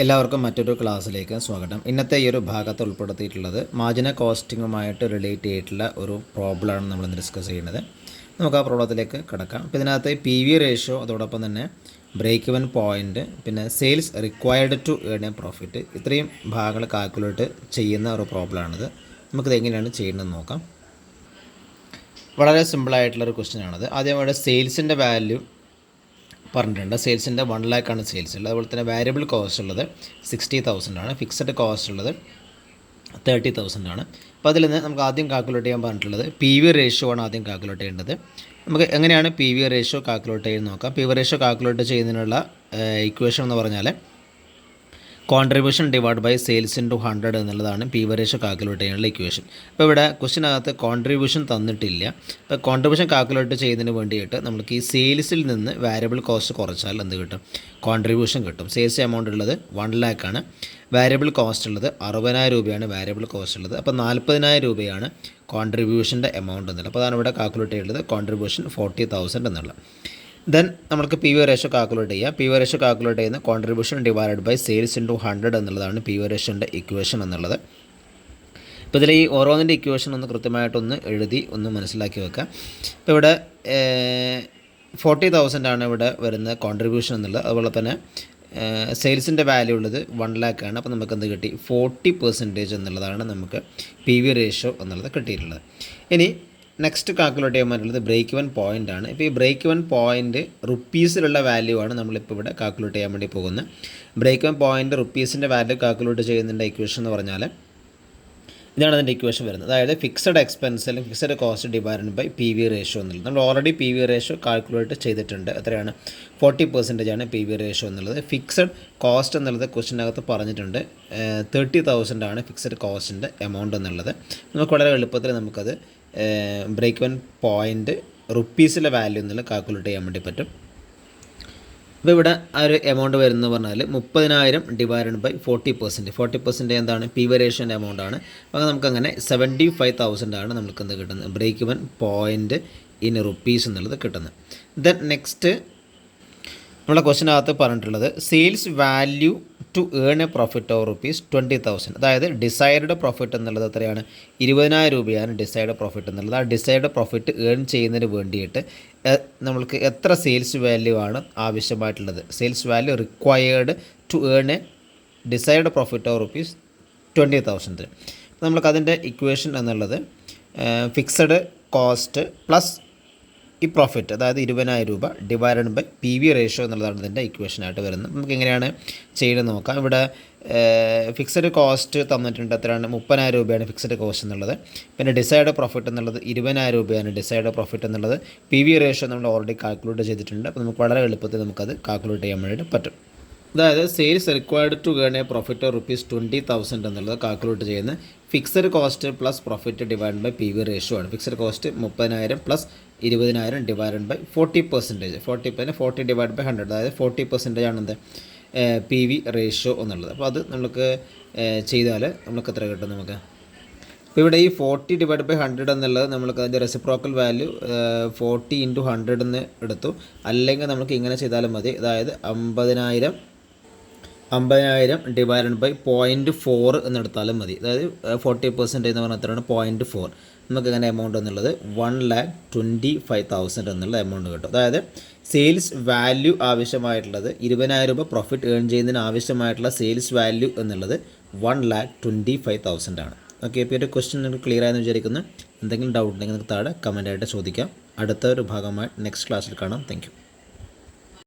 എല്ലാവർക്കും മറ്റൊരു ക്ലാസ്സിലേക്ക് സ്വാഗതം. ഇന്നത്തെ ഈ ഒരു ഭാഗത്ത് ഉൾപ്പെടുത്തിയിട്ടുള്ളത് മാർജിനൽ കോസ്റ്റിങ്ങുമായിട്ട് റിലേറ്റ് ചെയ്തിട്ടുള്ള ഒരു പ്രോബ്ലമാണ് നമ്മൾ ഡിസ്കസ് ചെയ്യുന്നത്. നമുക്ക് ആ പ്രോബ്ലത്തിലേക്ക് കിടക്കാം. അപ്പോൾ ഇതിനകത്ത് പി വി റേഷ്യോ, അതോടൊപ്പം തന്നെ ബ്രേക്ക് ഇവൻ പോയിൻറ്റ്, പിന്നെ sales required to earn a profit, ഇത്രയും ഭാഗങ്ങൾ കാൽക്കുലേറ്റ് ചെയ്യുന്ന ഒരു പ്രോബ്ലമാണിത്. നമുക്കിത് എങ്ങനെയാണ് ചെയ്യുന്നതെന്ന് നോക്കാം. വളരെ സിമ്പിളായിട്ടുള്ളൊരു ക്വസ്റ്റ്യനാണിത്. ആദ്യമായിട്ട് സെയിൽസിൻ്റെ വാല്യൂ പറഞ്ഞിട്ടുണ്ട്. സെയിൽസിൻ്റെ 1 ലാഖാണ് സെയിൽസ് ഉള്ളത്. അതുപോലെ തന്നെ വാരിയബിൾ കോസ്റ്റ് ഉള്ളത് 60,000 ആണ്. ഫിക്സഡ് കോസ്റ്റ് ഉള്ളത് 30,000 ആണ്. അപ്പോൾ അതിൽ നിന്ന് നമുക്ക് ആദ്യം കാൽക്കുലേറ്റ് ചെയ്യാൻ പറഞ്ഞിട്ടുള്ളത് പി വി റേഷ്യോ ആണ് ആദ്യം കാൽക്കുലേറ്റ് ചെയ്യേണ്ടത്. നമുക്ക് എങ്ങനെയാണ് പി വി റേഷ്യോ കാൽക്കുലേറ്റ് ചെയ്യുന്നത് നോക്കാം. പി വി റേഷ്യോ കാൽക്കുലേറ്റ് ചെയ്യുന്നതിനുള്ള ഇക്വേഷൻ എന്ന് പറഞ്ഞാൽ contribution divide by sales into 100 എന്നുള്ളതാണ് പി വി റേഷ്യോ കാൽക്കുലേറ്റ് ചെയ്യാനുള്ള ഇക്വേഷൻ. അപ്പോൾ ഇവിടെ ക്വസ്റ്റിനകത്ത് കോൺട്രിബ്യൂഷൻ തന്നിട്ടില്ല. അപ്പോൾ കോൺട്രിബ്യൂഷൻ കാൽക്കുലേറ്റ് ചെയ്യുന്നതിന് വേണ്ടിയിട്ട് നമുക്ക് ഈ സെയിൽസിൽ നിന്ന് വാരിയബിൾ കോസ്റ്റ് കുറച്ചാൽ എന്ത് കിട്ടും? കോൺട്രിബ്യൂഷൻ കിട്ടും. സെയിൽസ് എമൗണ്ട് ഉള്ളത് 1 ലാഖാണ്. വാരിയബിൾ കോസ്റ്റ് ഉള്ളത് 60,000 രൂപയാണ് വാരിയബിൾ കോസ്റ്റ് ഉള്ളത്. അപ്പോൾ 40,000 രൂപയാണ് കോൺട്രിബ്യൂഷൻ്റെ എമൗണ്ട് എന്നുള്ളത്. അപ്പോൾ അതാണ് ഇവിടെ കാൽക്കുലേറ്റ് ചെയ്യുന്നത് കോൺട്രിബ്യൂഷൻ 40,000 എന്നുള്ളത്. ദെൻ നമുക്ക് പി വി റേഷ്യോ കാൽക്കുലേറ്റ് ചെയ്യാം. പി വി റേഷ്യോ കാൽക്കുലേറ്റ് ചെയ്യുന്ന contribution divided by sales into 100 എന്നുള്ളതാണ് പി വി റേഷ്യോൻ്റെ ഇക്വേഷൻ എന്നുള്ളത്. ഇപ്പോൾ ഇതിൽ ഈ ഓരോന്നിൻ്റെ ഇക്വേഷൻ ഒന്ന് കൃത്യമായിട്ടൊന്ന് എഴുതി ഒന്ന് മനസ്സിലാക്കി വെക്കാം. ഇപ്പോൾ ഇവിടെ 40,000 ആണ് ഇവിടെ വരുന്ന കോൺട്രിബ്യൂഷൻ എന്നുള്ളത്. അതുപോലെ തന്നെ സെയിൽസിൻ്റെ വാല്യൂ ഉള്ളത് 1 ലാഖാണ്. അപ്പോൾ നമുക്ക് എന്ത് കിട്ടി? 40% എന്നുള്ളതാണ് നമുക്ക് പി വി റേഷ്യോ എന്നുള്ളത് കിട്ടിയിട്ടുള്ളത്. ഇനി നെക്സ്റ്റ് കാൽക്കുലേറ്റ് ചെയ്യാൻ പറ്റുന്നത് ബ്രേക്ക് ഇവൻ പോയിൻ്റ് ആണ്. ഇപ്പോൾ ഈ ബ്രേക്ക് ഇവൻ പോയിൻ്റ് റുപ്പീസിലുള്ള വാല്യൂ ആണ് നമ്മളിപ്പോൾ ഇവിടെ കാൽക്കുലേറ്റ് ചെയ്യാൻ വേണ്ടി പോകുന്നത്. ബ്രേക്ക് ഇവൻ പോയിൻ്റ് റുപ്പീസിൻ്റെ വാല്യൂ കാൽക്കുലേറ്റ് ചെയ്യുന്നതിൻ്റെ ഇക്വേഷൻ എന്ന് പറഞ്ഞാൽ ഇതാണ് അതിൻ്റെ ഇക്വേഷൻ വരുന്നത്. അതായത് ഫിക്സഡ് എക്സ്പെൻസ് അല്ലെങ്കിൽ fixed cost divided by P V ratio എന്നുള്ളത്. നമ്മൾ already P V ratio calculate ചെയ്തിട്ടുണ്ട്. എത്രയാണ്? 40% ആണ് പി വി റേഷ്യോ എന്നുള്ളത്. ഫിക്സഡ് കോസ്റ്റ് എന്നുള്ളത് ക്വസ്റ്റിനകത്ത് പറഞ്ഞിട്ടുണ്ട്. 30,000 ആണ് ഫിക്സഡ് കോസ്റ്റിൻ്റെ എമൗണ്ട് എന്നുള്ളത്. നമുക്ക് വളരെ എളുപ്പത്തിൽ നമുക്കത് ബ്രേക്ക് ഇവൻ പോയിൻ്റ് റുപ്പീസിലെ വാല്യൂ എന്നുള്ളത് കാൽക്കുലേറ്റ് ചെയ്യാൻ വേണ്ടി പറ്റും. അപ്പോൾ ഇവിടെ ആ ഒരു എമൗണ്ട് വരുന്നത് പറഞ്ഞാൽ 30,000 ഡിവൈഡഡ് ബൈ 40%. 40% എന്താണ്? പി വി റേഷ്യോൻ്റെ എമൗണ്ട് ആണ്. അപ്പോൾ നമുക്കങ്ങനെ 75,000 ആണ് നമുക്ക് എന്ത് കിട്ടുന്നത്? Break even point in rupees എന്നുള്ളത് കിട്ടുന്നത്. ദെൻ നെക്സ്റ്റ് നമ്മളെ ക്വസ്റ്റിനകത്ത് പറഞ്ഞിട്ടുള്ളത് sales value to earn a profit of ₹20,000. അതായത് ഡിസൈഡ് പ്രോഫിറ്റ് എന്നുള്ളത് എത്രയാണ്? 20,000 രൂപയാണ് ഡിസൈഡ് പ്രോഫിറ്റ് എന്നുള്ളത്. ആ ഡിസൈഡ് പ്രോഫിറ്റ് ഏൺ ചെയ്യുന്നതിന് വേണ്ടിയിട്ട് നമ്മൾക്ക് എത്ര സെയിൽസ് വാല്യൂ ആണ് ആവശ്യമായിട്ടുള്ളത്? Sales value required to earn a desired profit of ₹20,000. നമ്മൾക്ക് അതിൻ്റെ ഇക്വേഷൻ എന്നുള്ളത് ഫിക്സഡ് കോസ്റ്റ് പ്ലസ് ഈ പ്രോഫിറ്റ്, അതായത് 20,000 രൂപ divided by P V ratio എന്നുള്ളതാണ് ഇതിൻ്റെ ഇക്വേഷനായിട്ട് വരുന്നത്. നമുക്ക് എങ്ങനെയാണ് ചെയ്യുന്നത് നോക്കാം. ഇവിടെ ഫിക്സഡ് കോസ്റ്റ് തന്നിട്ടുണ്ട്. എത്രയാണ്? 30,000 രൂപയാണ് ഫിക്സഡ് കോസ്റ്റ് എന്നുള്ളത്. പിന്നെ ഡിസൈഡ് പ്രോഫിറ്റ് എന്നുള്ളത് 20,000 രൂപയാണ് ഡിസൈഡ് പ്രോഫിറ്റ് എന്നുള്ളത്. പി വി റേഷ്യോ നമ്മൾ ഓൾറെഡി കാൽക്കുലേറ്റ് ചെയ്തിട്ടുണ്ട്. അപ്പോൾ നമുക്ക് വളരെ എളുപ്പത്തിൽ നമുക്കത് കാൽക്കുലേറ്റ് ചെയ്യാൻ വേണ്ടിയിട്ട് പറ്റും. അതായത് sales required to earn a profit of ₹20,000 എന്നുള്ളത് കാൽക്കുലേറ്റ് ചെയ്യുന്ന fixed cost plus profit divide by P V ratio ആണ്. Fixed cost 30,000 plus 20,000 divide by 40%. 40 divide by 100, അതായത് 40% ആണ് എന്ത് പി വി റേഷ്യോ എന്നുള്ളത്. അപ്പോൾ അത് നമുക്ക് ചെയ്താൽ നമുക്ക് എത്ര കിട്ടും? നമുക്ക് ഇപ്പോൾ ഇവിടെ ഈ 40 ഡിവൈഡ് ബൈ 100 എന്നുള്ളത് നമ്മൾക്ക് അതിൻ്റെ റെസിപ്രോക്കൽ വാല്യൂ 40 × 100 എന്ന് എടുത്തു. അല്ലെങ്കിൽ നമുക്ക് ഇങ്ങനെ ചെയ്താലും മതി. അതായത് 50,000 ഡിവൈഡഡ് ബൈ 0.4 എന്നെടുത്താലും മതി. അതായത് 40% എന്ന് പറഞ്ഞാൽ എത്രയാണ്? 0.4. നമുക്ക് അങ്ങനെ എമൗണ്ട് എന്നുള്ളത് 1,25,000 എന്നുള്ള എമൗണ്ട് കിട്ടും. അതായത് സെയിൽസ് വാല്യൂ ആവശ്യമായിട്ടുള്ളത് 20,000 രൂപ പ്രോഫിറ്റ് ഏൺ ചെയ്യുന്നതിന് ആവശ്യമായിട്ടുള്ള സെയിൽസ് വാല്യൂ എന്നുള്ളത് 1,25,000 ആണ്. ഓക്കെ, ഇപ്പോൾ ഒരു ക്വസ്റ്റ്യൻ നിങ്ങൾക്ക് ക്ലിയർ ആയെന്ന് വിചാരിക്കുന്നു. എന്തെങ്കിലും ഡൗട്ട് ഉണ്ടെങ്കിൽ നിങ്ങൾക്ക് താഴെ കമൻറ്റായിട്ട് ചോദിക്കാം. അടുത്ത ഒരു ഭാഗമായി നെക്സ്റ്റ് ക്ലാസ്സിൽ കാണാം. Thank you.